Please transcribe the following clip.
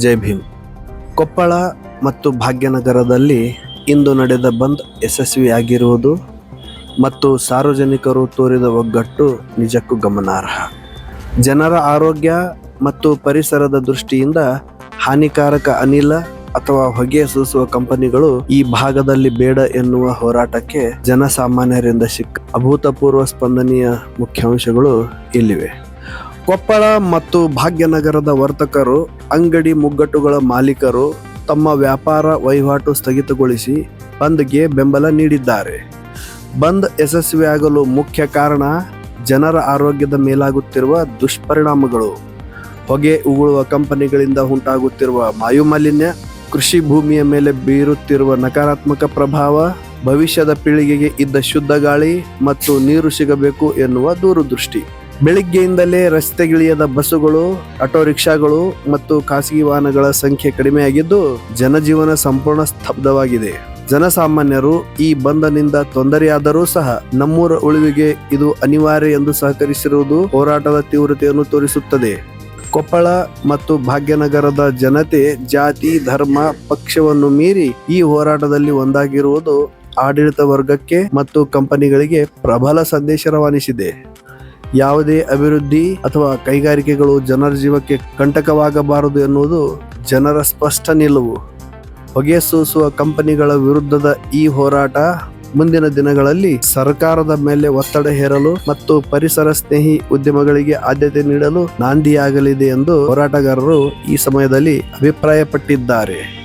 ಜೈ ಭೀಮ್. ಕೊಪ್ಪಳ ಮತ್ತು ಭಾಗ್ಯನಗರದಲ್ಲಿ ಇಂದು ನಡೆದ ಬಂದ್ ಯಶಸ್ವಿಯಾಗಿರುವುದು ಮತ್ತು ಸಾರ್ವಜನಿಕರು ತೋರಿದ ಒಗ್ಗಟ್ಟು ನಿಜಕ್ಕೂ ಗಮನಾರ್ಹ. ಜನರ ಆರೋಗ್ಯ ಮತ್ತು ಪರಿಸರದ ದೃಷ್ಟಿಯಿಂದ ಹಾನಿಕಾರಕ ಅನಿಲ ಅಥವಾ ಹೊಗೆ ಸೂಸುವ ಕಂಪನಿಗಳು ಈ ಭಾಗದಲ್ಲಿ ಬೇಡ ಎನ್ನುವ ಹೋರಾಟಕ್ಕೆ ಜನಸಾಮಾನ್ಯರಿಂದ ಸಿಕ್ಕ ಅಭೂತಪೂರ್ವ ಸ್ಪಂದನೆಯ ಮುಖ್ಯಾಂಶಗಳು ಇಲ್ಲಿವೆ. ಕೊಪ್ಪಳ ಮತ್ತು ಭಾಗ್ಯನಗರದ ವರ್ತಕರು, ಅಂಗಡಿ ಮುಗ್ಗಟ್ಟುಗಳ ಮಾಲೀಕರು ತಮ್ಮ ವ್ಯಾಪಾರ ವಹಿವಾಟು ಸ್ಥಗಿತಗೊಳಿಸಿ ಬಂದ್ಗೆ ಬೆಂಬಲ ನೀಡಿದ್ದಾರೆ. ಬಂದ್ ಯಶಸ್ವಿಯಾಗಲು ಮುಖ್ಯ ಕಾರಣ ಜನರ ಆರೋಗ್ಯದ ಮೇಲಾಗುತ್ತಿರುವ ದುಷ್ಪರಿಣಾಮಗಳು, ಹೊಗೆ ಉಗುಳುವ ಕಂಪನಿಗಳಿಂದ ಉಂಟಾಗುತ್ತಿರುವ ವಾಯುಮಾಲಿನ್ಯ, ಕೃಷಿ ಭೂಮಿಯ ಮೇಲೆ ಬೀರುತ್ತಿರುವ ನಕಾರಾತ್ಮಕ ಪ್ರಭಾವ, ಭವಿಷ್ಯದ ಪೀಳಿಗೆಗೆ ಇದ್ದ ಶುದ್ಧ ಗಾಳಿ ಮತ್ತು ನೀರು ಸಿಗಬೇಕು ಎನ್ನುವ ದೂರದೃಷ್ಟಿ. ಬೆಳಿಗ್ಗೆಯಿಂದಲೇ ರಸ್ತೆಗಿಳಿಯದ ಬಸ್ಸುಗಳು, ಆಟೋ ರಿಕ್ಷಾಗಳು ಮತ್ತು ಖಾಸಗಿ ವಾಹನಗಳ ಸಂಖ್ಯೆ ಕಡಿಮೆಯಾಗಿದ್ದು ಜನಜೀವನ ಸಂಪೂರ್ಣ ಸ್ತಬ್ಧವಾಗಿದೆ. ಜನಸಾಮಾನ್ಯರು ಈ ಬಂದ್ನಿಂದ ತೊಂದರೆಯಾದರೂ ಸಹ ನಮ್ಮೂರ ಉಳಿವಿಗೆ ಇದು ಅನಿವಾರ್ಯ ಎಂದು ಸಹಕರಿಸಿರುವುದು ಹೋರಾಟದ ತೀವ್ರತೆಯನ್ನು ತೋರಿಸುತ್ತದೆ. ಕೊಪ್ಪಳ ಮತ್ತು ಭಾಗ್ಯನಗರದ ಜನತೆ ಜಾತಿ, ಧರ್ಮ, ಪಕ್ಷವನ್ನು ಮೀರಿ ಈ ಹೋರಾಟದಲ್ಲಿ ಒಂದಾಗಿರುವುದು ಆಡಳಿತ ವರ್ಗಕ್ಕೆ ಮತ್ತು ಕಂಪನಿಗಳಿಗೆ ಪ್ರಬಲ ಸಂದೇಶ ರವಾನಿಸಿದೆ. ಯಾವುದೇ ಅಭಿವೃದ್ಧಿ ಅಥವಾ ಕೈಗಾರಿಕೆಗಳು ಜನರ ಜೀವಕ್ಕೆ ಕಂಟಕವಾಗಬಾರದು ಎನ್ನುವುದು ಜನರ ಸ್ಪಷ್ಟ ನಿಲುವು. ಹೊಗೆ ಸೂಸುವ ಕಂಪನಿಗಳ ವಿರುದ್ಧದ ಈ ಹೋರಾಟ ಮುಂದಿನ ದಿನಗಳಲ್ಲಿ ಸರ್ಕಾರದ ಮೇಲೆ ಒತ್ತಡ ಹೇರಲು ಮತ್ತು ಪರಿಸರ ಸ್ನೇಹಿ ಉದ್ಯಮಗಳಿಗೆ ಆದ್ಯತೆ ನೀಡಲು ನಾಂದಿಯಾಗಲಿದೆ ಎಂದು ಹೋರಾಟಗಾರರು ಈ ಸಮಯದಲ್ಲಿ ಅಭಿಪ್ರಾಯಪಟ್ಟಿದ್ದಾರೆ.